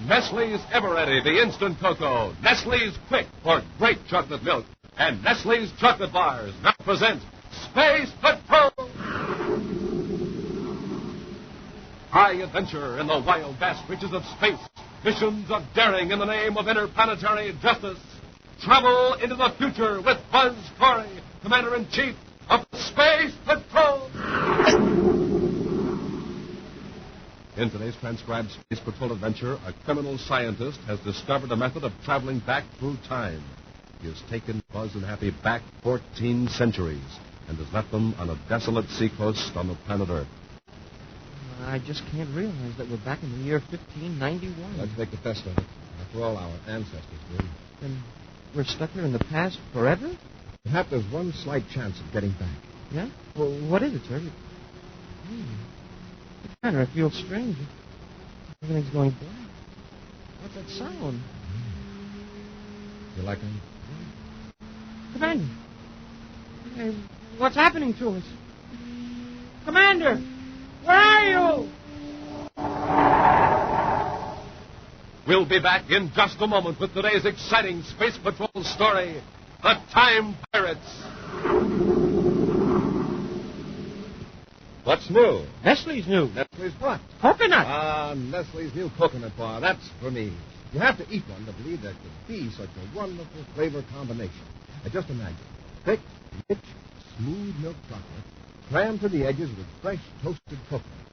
Nestle's Ever-Ready, the instant cocoa. Nestle's Quick for great chocolate milk. And Nestle's chocolate bars now present Space Patrol. High adventure in the wild, vast reaches of space. Missions of daring in the name of interplanetary justice. Travel into the future with Buzz Corey, Commander-in-Chief of Space Patrol. In today's transcribed Space Patrol adventure, a criminal scientist has discovered a method of traveling back through time. He has taken Buzz and Happy back 14 centuries and has left them on a desolate seacoast on the planet Earth. I just can't realize that we're back in the year 1591. Let's make the best of it. After all, our ancestors did. And we're stuck here in the past forever? Perhaps there's one slight chance of getting back. Yeah? Well, what is it, sir? Commander, I feel strange. Everything's going black. What's that sound? You like them? Commander! Hey, what's happening to us? Commander! Where are you? We'll be back in just a moment with today's exciting Space Patrol story, The Time Pirates. What's new? Nestle's new. Nestle's what? Coconut. Nestle's new coconut bar. That's for me. You have to eat one to believe there could be such a wonderful flavor combination. Now, just imagine. Thick, rich, smooth milk chocolate, crammed to the edges with fresh toasted coconut.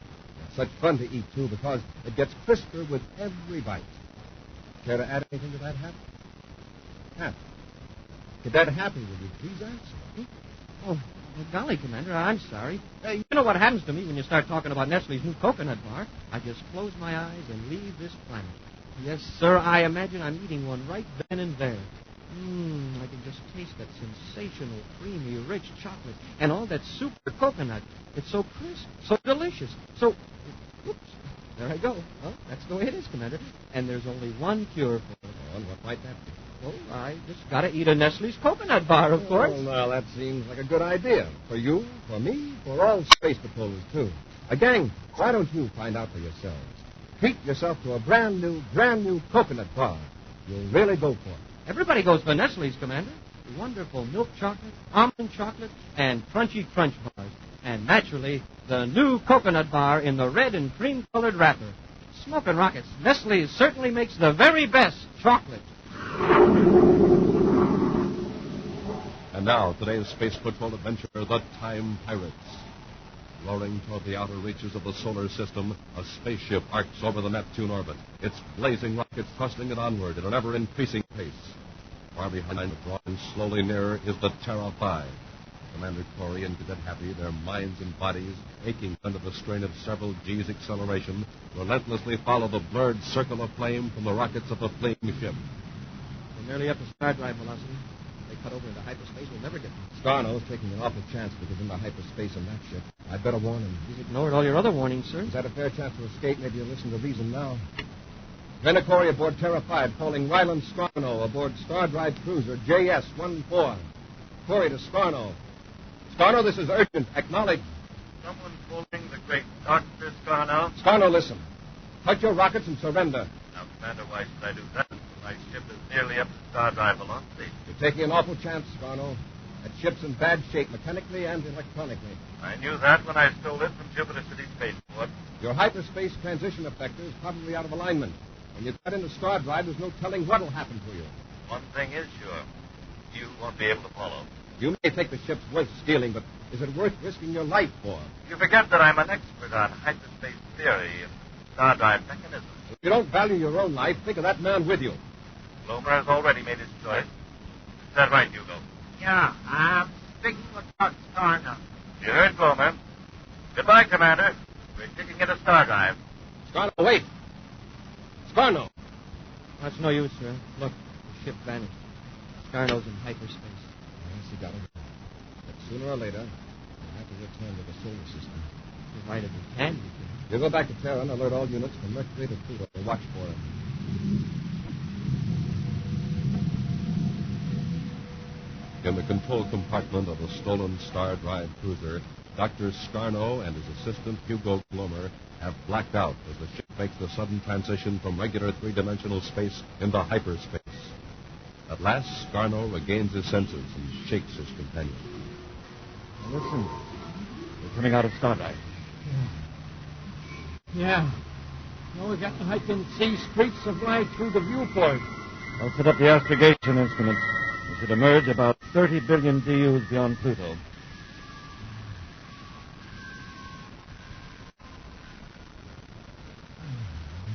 It's such fun to eat, too, because it gets crisper with every bite. Care to add anything to that, Hap? Hap, could that happen with you, please answer? Oh, golly, Commander, I'm sorry. You know what happens to me when you start talking about Nestle's new coconut bar? I just close my eyes and leave this planet. Yes, sir, I imagine I'm eating one right then and there. I can just taste that sensational, creamy, rich chocolate and all that super coconut. It's so crisp, so delicious, so... Oops, there I go. Well, that's the way it is, Commander. And there's only one cure for it. Oh, and what might that be? Well, I just got to eat a Nestle's coconut bar, of course. Well, now, that seems like a good idea. For you, for me, for all space patrollers, too. Gang, why don't you find out for yourselves? Treat yourself to a brand new coconut bar. You'll really go for it. Everybody goes for Nestle's, Commander. Wonderful milk chocolate, almond chocolate, and crunchy crunch bars. And naturally, the new coconut bar in the red and cream-colored wrapper. Smoking rockets, Nestle's certainly makes the very best chocolate. And now, today's Space Patrol adventure, The Time Pirates. Roaring toward the outer reaches of the solar system, a spaceship arcs over the Neptune orbit, its blazing rockets thrusting it onward at an ever-increasing pace. Far behind, drawing slowly nearer, is the Terra 5. Commander Corey and Cadet Happy, their minds and bodies aching under the strain of several G's acceleration, relentlessly follow the blurred circle of flame from the rockets of the fleeing ship. We're nearly up to star drive velocity. If they cut over into hyperspace, we'll never get them. Scarno's taking an awful chance because in the hyperspace in that ship. I'd better warn him. He's ignored all your other warnings, sir. He's had a fair chance to escape. Maybe you'll listen to reason now. Commander Corey aboard Terra 5, calling Ryland Scarno aboard Star Drive Cruiser JS-14. Corey to Scarno. Scarno, this is urgent. Acknowledge. Someone calling the great Dr. Scarno? Scarno, listen. Cut your rockets and surrender. Now, Commander, why should I do that? My ship is nearly up to star drive velocity. You're taking an awful chance, Scarno. That ship's in bad shape, mechanically and electronically. I knew that when I stole it from Jupiter City Spaceport. Your hyperspace transition effector is probably out of alignment. When you cut into star drive, there's no telling what'll happen to you. One thing is sure. You won't be able to follow. You may think the ship's worth stealing, but is it worth risking your life for? You forget that I'm an expert on hyperspace theory and star drive mechanisms. If you don't value your own life, think of that man with you. Lomer has already made his choice. Is that right, Hugo? Yeah, I'm speaking with Dr. Scarno. You heard Lomer. Goodbye, Commander. We're kicking into star drive. Scarno, wait. Scarno. That's no use, sir. Look, the ship vanished. Scarno's in hyperspace. Yes, you got it. But sooner or later, you'll have to return to the solar system. Provided we can, you can. You'll go back to Terra and alert all units from Mercury to Pluto to watch for him. In the control compartment of the stolen Star Drive cruiser, Dr. Scarno and his assistant Hugo Glomer have blacked out as the ship makes the sudden transition from regular three-dimensional space into hyperspace. At last, Scarno regains his senses and shakes his companion. Now listen. We're coming out of Stardrive. Yeah. No, I can see streaks of light through the viewport. I'll set up the astrogation instruments. We should emerge about 30 billion DUs beyond Pluto.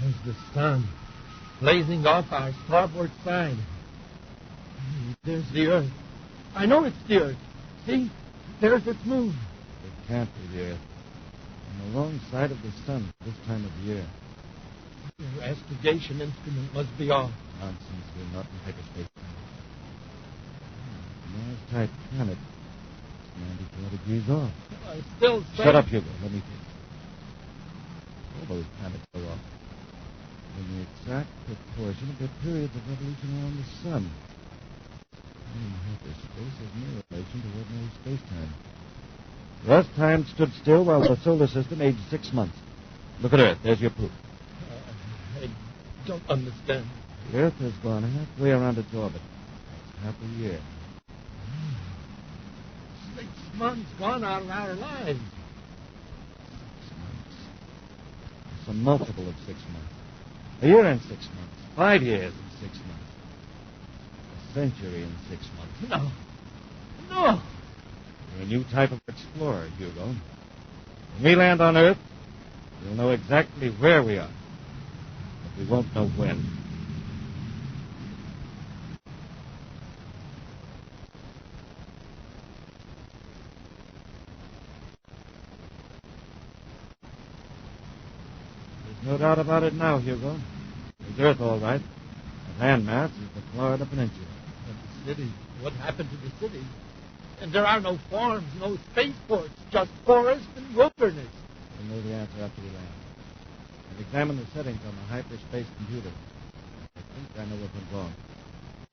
There's the sun, blazing off our starboard side. There's the Earth. I know it's the Earth. See? There's its moon. It can't be the Earth. On the wrong side of the sun this time of year. Your astrogation instrument must be off. Nonsense. We're not in hyperspace. Mars-type planet. It's 94 degrees off. I still say... Shut up, Hugo. Let me think. All those planets go off in the exact proportion of their periods of revolution around the sun. In hyperspace has no relation to ordinary space-time. Last time stood still while the solar system aged 6 months. Look at Earth. There's your proof. I don't understand. The Earth has gone halfway around its orbit. That's half a year. 6 months gone out of our lives. 6 months. It's a multiple of 6 months. A year and 6 months. 5 years and 6 months. A century and 6 months. No. You're a new type of explorer, Hugo. When we land on Earth, we'll know exactly where we are. But we won't know when. There's no doubt about it now, Hugo. It's Earth, all right. The landmass is the Florida Peninsula. But the city, what happened to the city? And there are no farms, no spaceports, just forest and wilderness. We'll know the answer after we land. I've examined the settings on the hyperspace computer. I think I know what went wrong.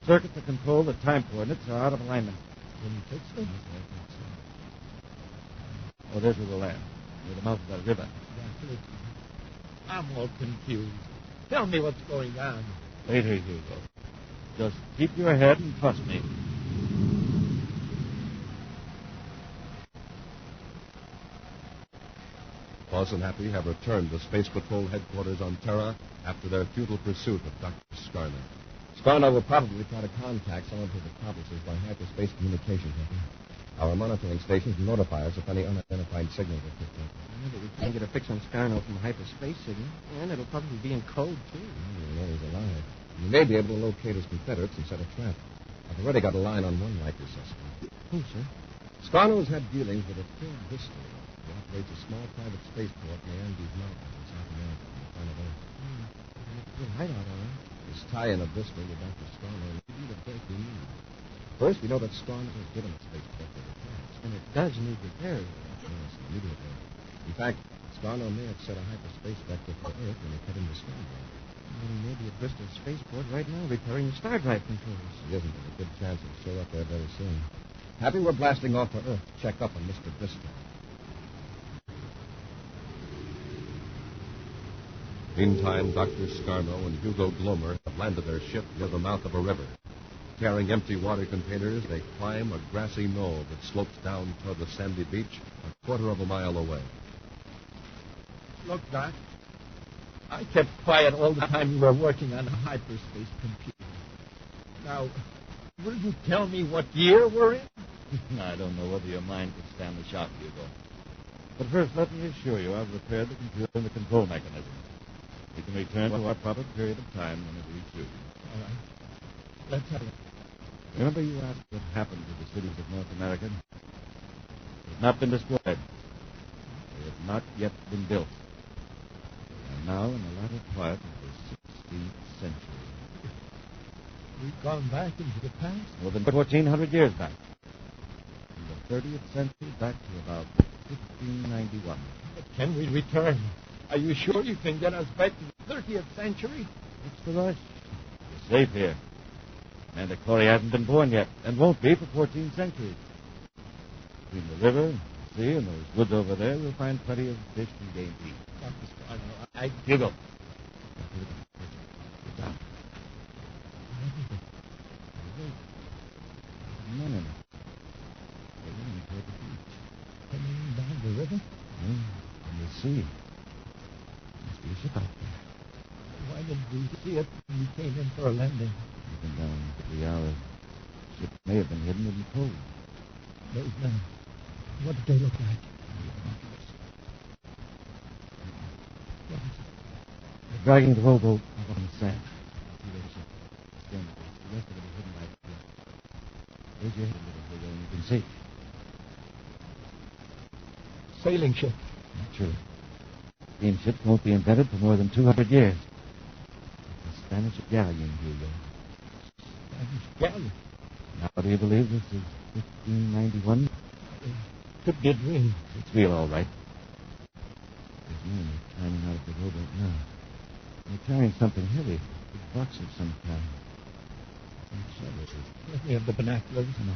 Circuits that control the time coordinates are out of alignment. Can you fix them? Yes, I think so. Oh, there's where we'll land. Near the mouth of that river. I'm all confused. Tell me what's going on. Later, Hugo. Just keep your head and trust me. Buzz and Happy have returned to Space Patrol headquarters on Terra after their futile pursuit of Dr. Scarno. Scarno will probably try to contact some of his accomplices by hyperspace communications. Our monitoring stations notify us if any unidentified signals are picked up. Yeah, but we can't get a fix on Scarno from the hyperspace signal. And it'll probably be in code, too. We know he's alive. We may be able to locate his confederates and set a trap. I've already got a line on one likely suspect. Who, sir? Scarno's had dealings with a Phil Bristol, who operates a small private spaceport in the Andes Mountains in South America on the planet Earth. It's a good hideout, all right. This tie-in of Bristol with Dr. Scarno may be the break we need. First, we know that Scarno has given a spaceport to repair. And it does need repairs. Yes, immediately. In fact, Scarno may have set a hyperspace vector for Earth when he cut into Stardrive. Well, he may be at Bristol Spaceport right now repairing Star Drive controls. He isn't. There's a good chance he'll show up there very soon. Happy we're blasting off for Earth. Check up on Mr. Bristol. Meantime, Dr. Scarno and Hugo Glomer have landed their ship near the mouth of a river. Carrying empty water containers, they climb a grassy knoll that slopes down toward the sandy beach a quarter of a mile away. Look, Doc. I kept quiet all the time you were working on a hyperspace computer. Now, will you tell me what year we're in? I don't know whether your mind could stand the shock, Hugo. But first, let me assure you I've repaired the computer and the control mechanism. We can return to our proper period of time whenever we choose. All right. Let's have it. Remember you asked what happened to the cities of North America? They have not been destroyed. They have not yet been built. They are now in the latter part of the 16th century. We've gone back into the past? More than 1,400 years back. From the 30th century back to about 1591. But can we return? Are you sure you can get us back to the 30th century? What's the rush? We're safe here. Amanda Corey hasn't been born yet, and won't be for 14 centuries. Between the river, the sea, and those woods over there, we'll find plenty of fish and game to eat. Dr. Scarno, Hugo, Get down. Wait. Men in it. They're running toward the beach. Coming down the river? On the sea. Must be a ship out there. Why didn't we see it when we came in for a landing? We've been down 3 hours. Ship may have been hidden in the cove. Those men, what did they look like? They're dragging the rowboat up on the sand. See that ship? Stand with us. The rest of it is hidden by the cliff. Raise your head a little, Hugo, and you can see. Sailing ship. Naturally. Steamships won't be invented for more than 200 years. It's a Spanish galleon, Hugo. Spanish galleon. Now, do you believe this is 1591? Could be a dream. It's real, all right. There's men climbing out of the rowboat now. They're carrying something heavy. A box of some kind. Some shovels. Let me have the binoculars. No.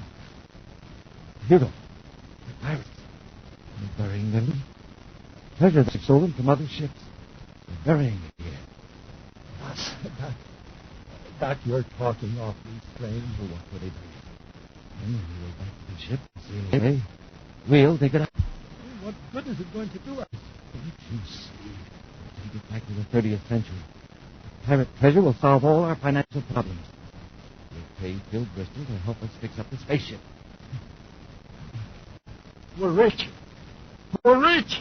Hugo. The pirates. They're burying their loot. Treasure they've stolen from other ships. They're burying it here. Doc, you're talking awfully strange. Well, what will they do? Then we'll go back to the ship, sail away. We'll dig it up. What good is it going to do us? Don't you see? We'll take it back to the 30th century. Pirate treasure will solve all our financial problems. We'll pay Bill Bristol to help us fix up the spaceship. We're rich. We're rich.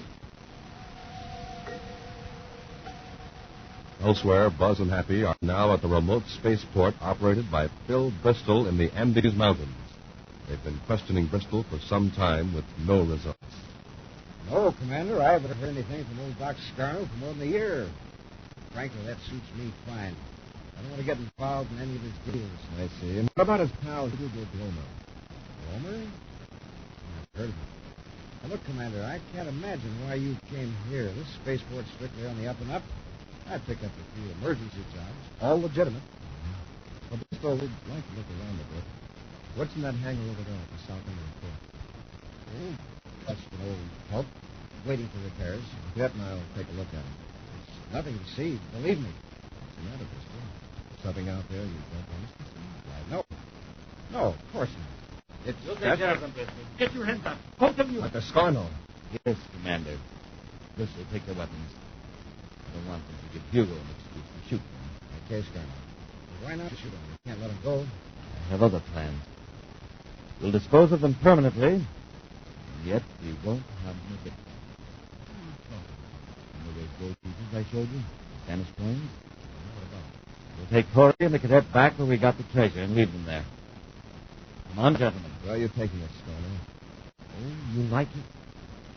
Elsewhere, Buzz and Happy are now at the remote spaceport operated by Phil Bristol in the Andes Mountains. They've been questioning Bristol for some time with no results. No, Commander, I haven't heard anything from old Doc Scarno for more than a year. Frankly, that suits me fine. I don't want to get involved in any of his deals. I see. And what about his pal, Hugo Glomer? Glomer? I've heard of him. Now, look, Commander, I can't imagine why you came here. This spaceport's strictly on the up and up. I'd pick up a few emergency jobs, all legitimate. Well, Bristol would like to look around a bit. What's in that hangar over there at the south end of the port? Oh, that's an old hulk, waiting for repairs. Yet, and I'll take a look at it. There's nothing to see, believe me. What's the matter, Bristol? Something out there you don't want us to see? Why, no. No, of course not. It's You'll take care of them, Bristol. Get your hands up. Both of you. Like a Scarno. Yes, Commander. Bristol, take the weapons. I don't want them to give Hugo an excuse to shoot them. Okay, Scarno. Well, why not shoot him? We can't let him go. I have other plans. We'll dispose of them permanently, and yet we won't have them a bit. Remember those gold pieces I showed you? Spanish coins? What about it? We'll take Corey and the cadet back where we got the treasure and leave them there. Come on, gentlemen. Where are you taking us, Scarno? Oh, you like it?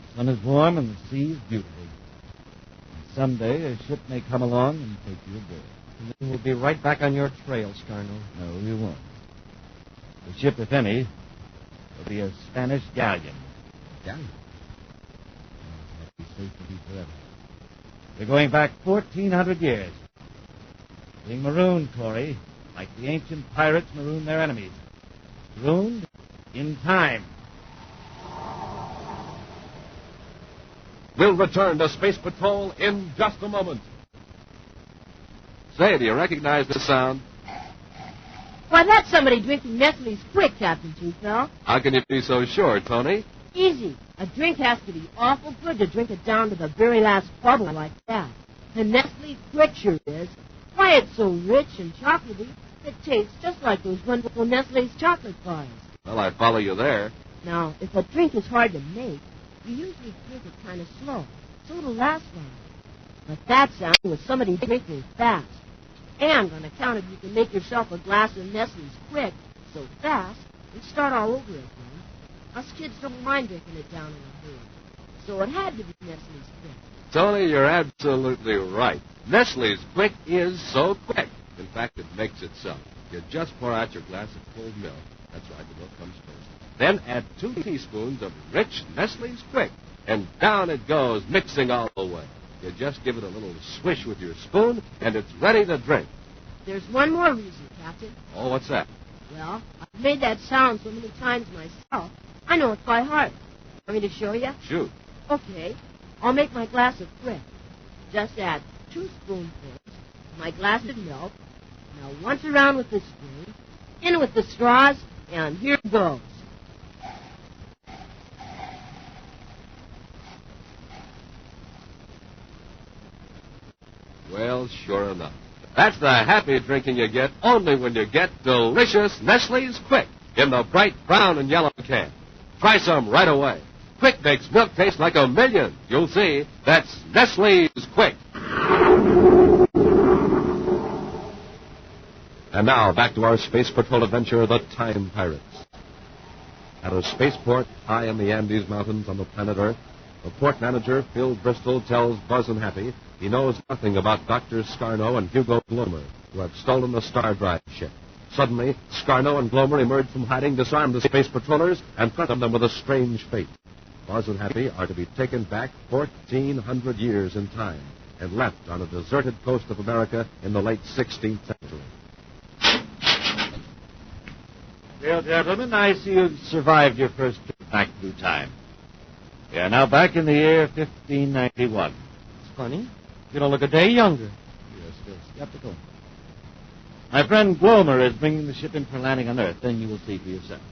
The sun is warm and the sea is beautiful. And someday a ship may come along and take you aboard. And then we'll be right back on your trail, Scarno. No, you won't. The ship, if any, will be a Spanish galleon. Galleon? It'll be safe to be forever. We're going back 1,400 years. Being marooned, Corey, like the ancient pirates marooned their enemies. Marooned in time. We'll return to Space Patrol in just a moment. Say, do you recognize this sound? Why, that's somebody drinking Nestle's quick, Captain Toothfell. How can you be so sure, Tony? Easy. A drink has to be awful good to drink it down to the very last bubble like that. And Nestle Quick sure is. Why, it's so rich and chocolatey, it tastes just like those wonderful Nestle's chocolate bars. Well, I follow you there. Now, if a drink is hard to make, you usually drink it kind of slow, so it'll last longer. But that sound was somebody drinking fast. And on account of you can make yourself a glass of Nestle's Quick so fast, and start all over again. Us kids don't mind drinking it down in a hurry. So it had to be Nestle's Quick. Tony, you're absolutely right. Nestle's Quick is so quick. In fact, it makes itself. You just pour out your glass of cold milk. That's right, the milk comes first. Then add 2 teaspoons of rich Nestle's Quick, and down it goes, mixing all the way. You just give it a little swish with your spoon, and it's ready to drink. There's one more reason, Captain. Oh, what's that? Well, I've made that sound so many times myself, I know it by heart. Want me to show you? Shoot. Okay. I'll make my glass of Quick. Just add 2 spoonfuls my glass of milk. Now once around with the spoon, in with the straws, and here goes. Well, sure enough. That's the happy drinking you get only when you get delicious Nestle's Quick in the bright brown and yellow can. Try some right away. Quick makes milk taste like a million. You'll see. That's Nestle's Quick. And now, back to our Space Patrol adventure, the Time Pirates. At a spaceport high in the Andes Mountains on the planet Earth, the port manager, Phil Bristol, tells Buzz and Happy he knows nothing about Dr. Scarno and Hugo Glomer, who have stolen the Star Drive ship. Suddenly, Scarno and Glomer emerge from hiding, disarm the space patrollers, and threaten them with a strange fate. Buzz and Happy are to be taken back 1,400 years in time and left on a deserted coast of America in the late 16th century. Well, gentlemen, I see you've survived your first trip back through time. We are now back in the year 1591. It's funny. You don't look a day younger. You're still skeptical. My friend Glomer is bringing the ship in for landing on Earth. Then you will see for yourself.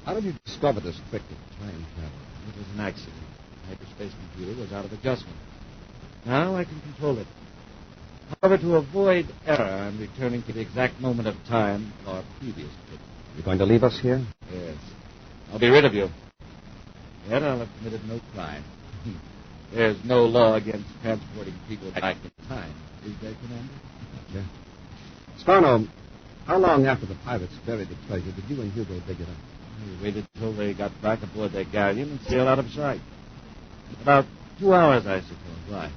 How did you discover this trick of time travel? It was an accident. The hyperspace computer was out of adjustment. Now I can control it. However, to avoid error, I'm returning to the exact moment of time of our previous trip. You're going to leave us here? Yes. I'll be rid of you. Yet I'll have committed no crime. There's no law against transporting people back in time. Is there, Commander? Yeah. Scarno, how long after the pirates buried the treasure did you and Hugo dig it up? We waited until they got back aboard their galleon and sailed out of sight. About 2 hours, I suppose. Why?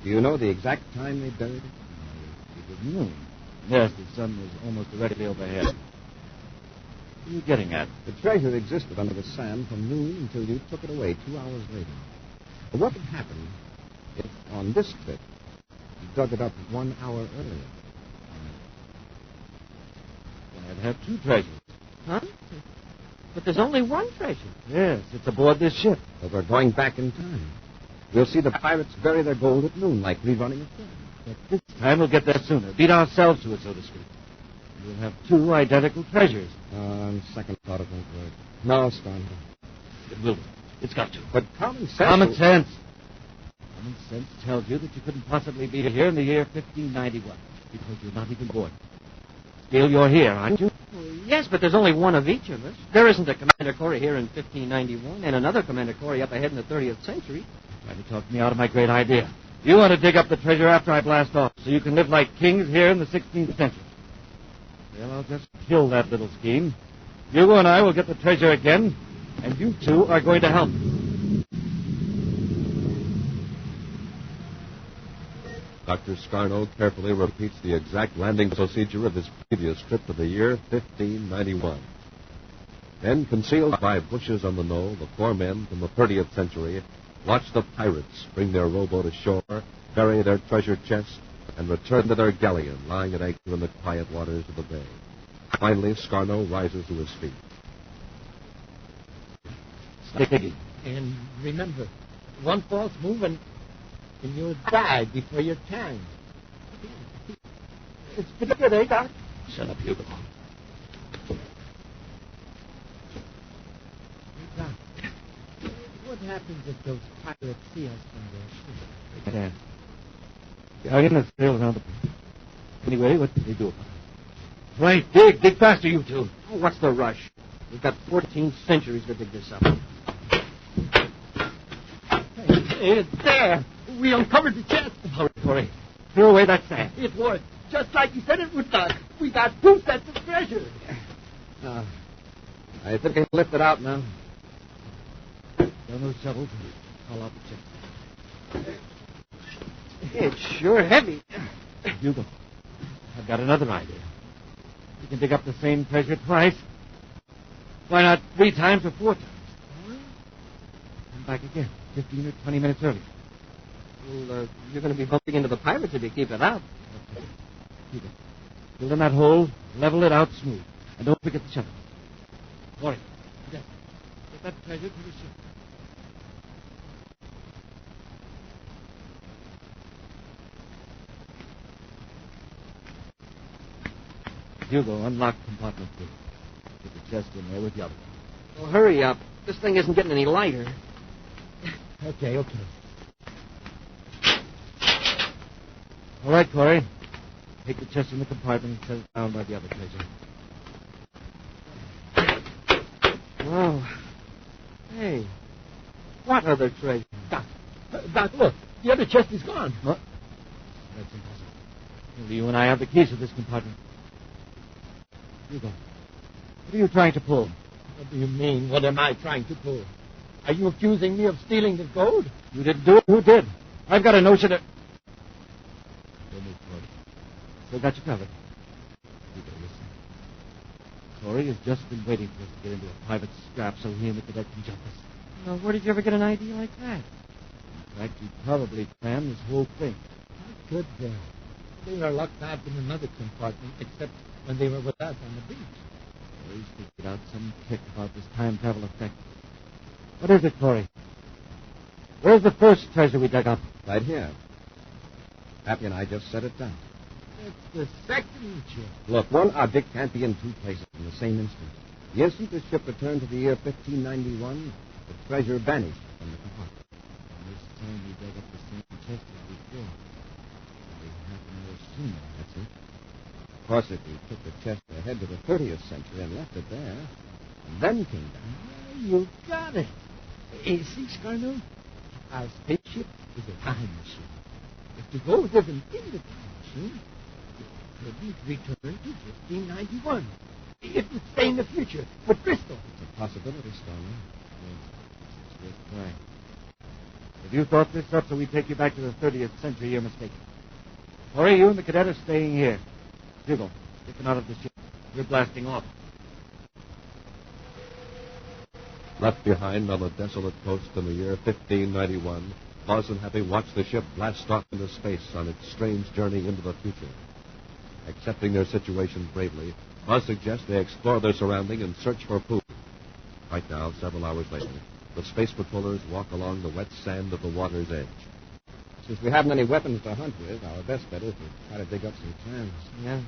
Do you know the exact time they buried it? It was noon. Yes, the sun was almost directly overhead. What are you getting at? The treasure existed under the sand from noon until you took it away 2 hours later. But what would happen if, on this trip, you dug it up 1 hour earlier? Then I'd have two treasures. Huh? But there's only one treasure. Yes, it's aboard this ship. But we're going back in time. We'll see the pirates bury their gold at noon, like rerunning a film. But this time we'll get there sooner. Beat ourselves to it, so to speak. We'll have two identical treasures. On second thought, it won't work. No, Scarno. It will. It's got to. But common sense... Common sense. Common sense tells you that you couldn't possibly be here in the year 1591 because you're not even born. Still, you're here, aren't you? Well, yes, but there's only one of each of us. There isn't a Commander Corey here in 1591 and another Commander Corey up ahead in the 30th century. Trying to talk me out of my great idea. You want to dig up the treasure after I blast off so you can live like kings here in the 16th century. Well, I'll just kill that little scheme. Hugo and I will get the treasure again, and you two are going to help. Dr. Scarno carefully repeats the exact landing procedure of his previous trip to the year 1591. Then, concealed by bushes on the knoll, the four men from the 30th century watch the pirates bring their rowboat ashore, bury their treasure chest, and return to their galleon lying at anchor in the quiet waters of the bay. Finally, Scarno rises to his feet. Stay digging. And remember, one false move and you'll die before your time. It's pretty good, eh, Doc? Shut up, Hugo. Hey, Doc, what happens if those pirates see us from their ship? Yeah. The galleon has sailed around the point. Anyway, what did they do about it? Right, dig faster, you two. Oh, what's the rush? We've got 14 centuries to dig this up. It's there. We uncovered the chest. Hurry, Corey. Throw away that sand. It worked. Just like you said it would, Doc. We got 2 sets of treasure. I think I can lift it out now. Down those shovels. Call out the chest. It's sure heavy. Hugo, I've got another idea. We can dig up the same treasure twice. Why not 3 times or 4 times? Come back again, 15 or 20 minutes early. Well, you're going to be bumping into the pirates if you keep it up. Hugo, fill in that hole, level it out smooth. And don't forget the shovel. Corey, get that treasure to the ship. Hugo, unlock compartment 2. Put the chest in there with the other one. Well, hurry up. This thing isn't getting any lighter. Okay. All right, Corey. Take the chest in the compartment and set it down by the other treasure. Oh. Hey. What other treasure? Doc, look. The other chest is gone. What? That's impossible. Only you and I have the keys to this compartment. Hugo, what are you trying to pull? What do you mean? What am I trying to pull? Are you accusing me of stealing the gold? You didn't do it. Who did? I've got a notion that... Don't move, Corey. Still got you covered. Hugo, listen. Corey has just been waiting for us to get into a private scrap so he and the cadet can jump us. Well, where did you ever get an idea like that? In fact, he probably planned this whole thing. How could they? They were locked up in another compartment, except when they were with us on the beach. Corey's figured out some trick about this time travel effect. What is it, Corey? Where's the first treasure we dug up? Right here. Happy and I just set it down. It's the second chest. Look, one object can't be in two places in the same instant. The instant the ship returned to the year 1591, the treasure vanished from the compartment. And this time we dug up the same chest as before. Only half an hour sooner, that's it. Of course, if we took the chest ahead to the 30th century and left it there, and then came down... You got it. See, Scarno? Our spaceship is a time machine. If the gold isn't in the time machine, it couldn't return to 1591. It would stay in the future with Bristol. It's a possibility, Scarno. It's worth trying. If you thought this up so we take you back to the 30th century, you're mistaken. Corey, you and the cadet are staying here. Hugo, get them out of the ship. We're blasting off. Left behind on the desolate coast in the year 1591, Buzz and Happy watched the ship blast off into space on its strange journey into the future. Accepting their situation bravely, Buzz suggests they explore their surrounding and search for food. Right now, several hours later, the space patrollers walk along the wet sand of the water's edge. Since we haven't any weapons to hunt with, our best bet is to try to dig up some clams. Yeah.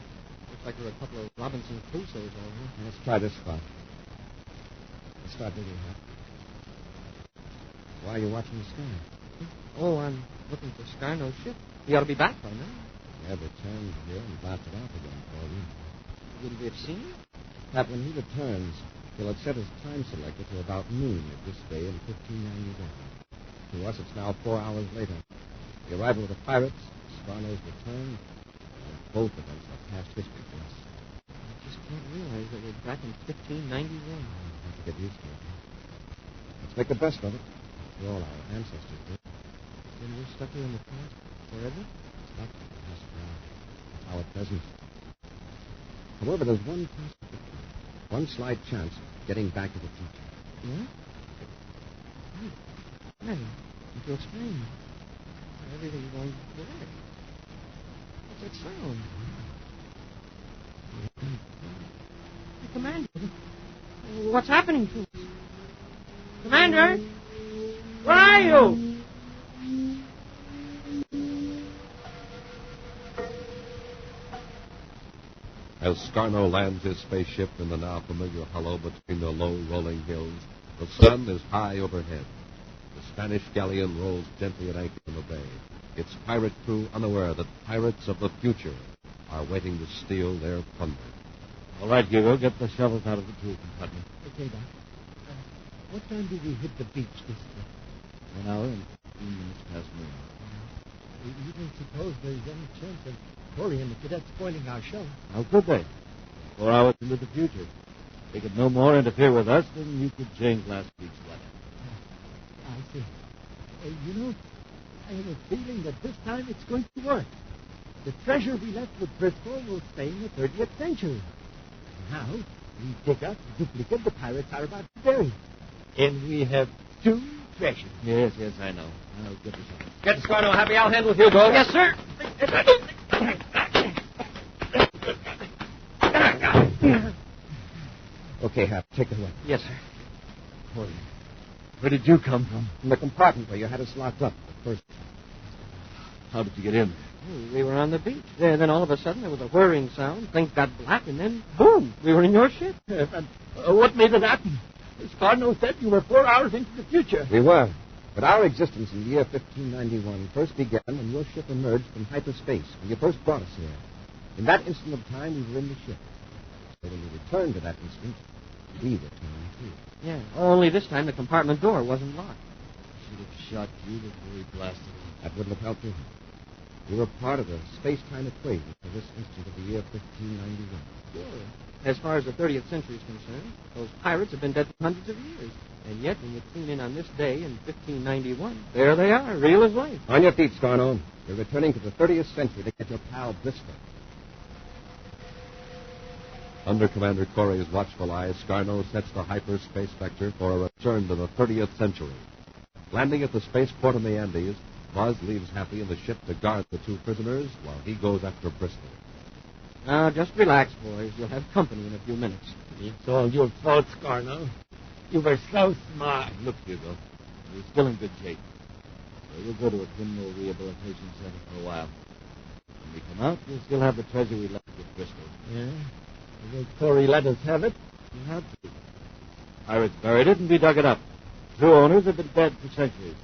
Looks like there are a couple of Robinson Crusoes over here. Let's try this spot. Let's start digging up. Why are you watching the sky? Oh, I'm looking for Scarno's ship. He ought to be back by now. Yeah, but turned here and blasted off again for you. Wouldn't we have seen him? Pat, when he returns, he'll have set his time selector to about noon at this day in 1591. To us, it's now 4 hours later. The arrival of the pirates, Scarno's return, and both events are past history for us. I just can't realize that we're back in 1591. I'll have to get used to it. Let's make the best of it. After all, our ancestors did. Then we're stuck here in the past forever? Stuck in the past now. It's our present. However, there's one possibility, one slight chance of getting back to the future. Yeah? Hey, you can explain. Everything's going bad. What's that sound? Hey, Commander. What's happening to us? Commander? Where are you? As Scarno lands his spaceship in the now familiar hollow between the low rolling hills, the sun is high overhead. The Spanish galleon rolls gently at anchor in the bay, its pirate crew unaware that pirates of the future are waiting to steal their plunder. All right, Hugo, get the shovels out of the tool compartment. Okay, Doc. What time do we hit the beach this trip? 1 hour and 15 minutes past noon. You don't suppose there's any chance of Corey and the cadets spoiling our show? How could they? 4 hours into the future. They could no more interfere with us than you could change last week's weather. I see. You know, I have a feeling that this time it's going to work. The treasure we left with Bristol will stay in the 30th century. Now, we dig up the duplicate the pirates are about to bury. And we have 2 treasures. Yes, I know. I'll get the shovel. Get Scarno, Happy. I'll handle Hugo. Yes, sir. Okay, Hap, take it away. Yes, sir. Corey, where did you come from? From the compartment where you had us locked up at first. How did you get in? We were on the beach. Then all of a sudden there was a whirring sound. Things got black, and then, boom, we were in your ship. What made it happen? Scarno said you were 4 hours into the future. We were. But our existence in the year 1591 first began when your ship emerged from hyperspace, when you first brought us here. In that instant of time, we were in the ship. So when we returned to that instant, we returned too. Yeah, only this time the compartment door wasn't locked. Should have shot you before he blasted him. That wouldn't have helped you. You were part of the space-time equation for this instant of the year 1591. Sure. As far as the 30th century is concerned, those pirates have been dead for hundreds of years. And yet, when you tune in on this day in 1591, there they are, real as life. On your feet, Scarno. You're returning to the 30th century to get your pal Bristol. Under Commander Corey's watchful eye, Scarno sets the hyperspace vector for a return to the 30th century. Landing at the spaceport in the Andes, Buzz leaves Happy in the ship to guard the two prisoners while he goes after Bristol. Now, just relax, boys. You'll have company in a few minutes. It's all your fault, Scarno. You were so smart. Look, Hugo, you're still in good shape. So we'll go to a criminal rehabilitation center for a while. When we come out, we'll still have the treasure we left with Bristol. Yeah? Will Corey let us have it? We'll have to. Pirates buried it, and we dug it up. True owners have been dead for centuries.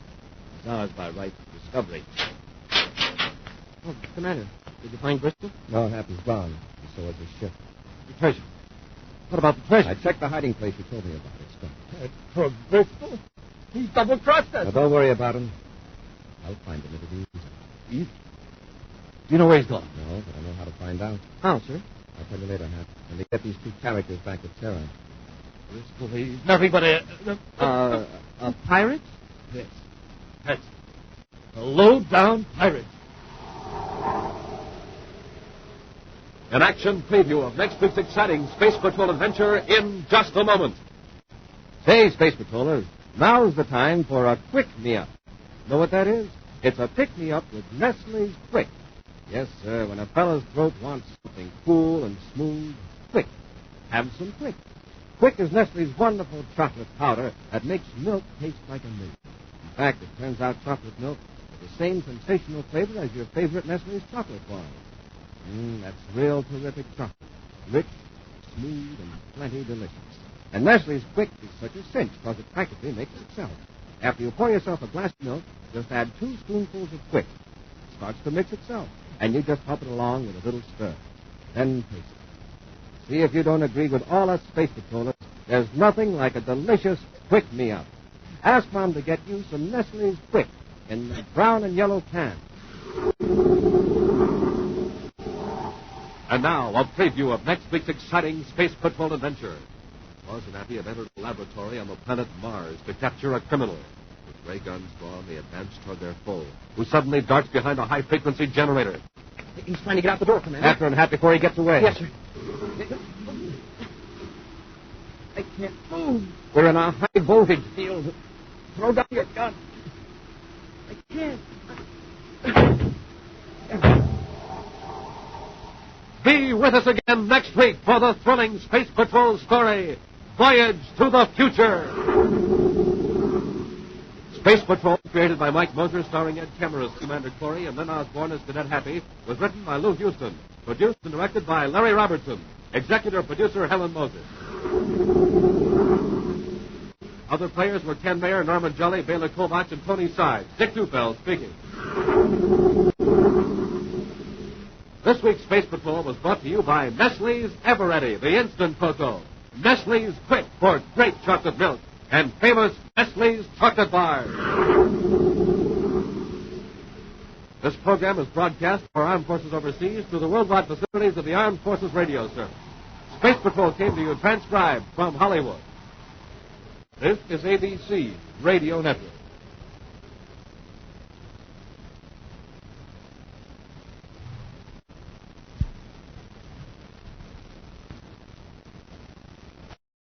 It's ours by right of discovery. Oh, Commander, did you find Bristol? No, Happy's gone. And so is his ship. The treasure. What about the treasure? I checked the hiding place you told me about. It's gone. For Bristol? He double-crossed us. Now, don't worry about him. I'll find him. It'll be easy. Easy? Do you know where he's gone? No, but I know how to find out. How, sir? I'll tell you later, Hap. When they get these two characters back at Terra. Bristol, he's nothing but A pirate? Yes. That's a low-down pirate. An action preview of next week's exciting Space Patrol adventure in just a moment. Say, Space Patrollers, now's the time for a quick-me-up. Know what that is? It's a pick-me-up with Nestle's Quick. Yes, sir, when a fella's throat wants something cool and smooth, quick. Have some Quick. Quick is Nestle's wonderful chocolate powder that makes milk taste like a milk. In fact, it turns out chocolate milk with the same sensational flavor as your favorite Nestle's chocolate bar. That's real terrific chocolate. Rich, smooth, and plenty delicious. And Nestle's Quick is such a cinch because it practically makes itself. After you pour yourself a glass of milk, just add 2 spoonfuls of Quick. It starts to mix itself, and you just pump it along with a little stir. Then taste it. See if you don't agree with all us Space Patrollers. There's nothing like a delicious Quick Me-Up. Ask Mom to get you some Nestle's Quick in the brown and yellow can. And now, a preview of next week's exciting Space Patrol adventure. Buzz and Happy have entered a laboratory on the planet Mars to capture a criminal. With ray guns drawn, they advance toward their foe, who suddenly darts behind a high-frequency generator. He's trying to get out the door, Commander. After him, Happy, before he gets away. Yes, sir. I can't move. We're in a high-voltage field. Throw down your gun. I can't. Be with us again next week for the thrilling Space Patrol story, Voyage to the Future. Space Patrol, created by Mike Moser, starring Ed Kemmer as Commander Corey and Lynn Osborne as Cadet Happy, was written by Lou Houston, produced and directed by Larry Robertson, executive producer Helen Moser. Other players were Ken Mayer, Norman Jelly, Bela Kovach, and Tony Sides. Dick Dufeld speaking. This week's Space Patrol was brought to you by Nestle's Ever-Ready, the instant cocoa, Nestle's Quick for great chocolate milk, and famous Nestle's chocolate bars. This program is broadcast for Armed Forces overseas through the worldwide facilities of the Armed Forces Radio Service. Space Patrol came to you transcribed from Hollywood. This is ABC Radio Network.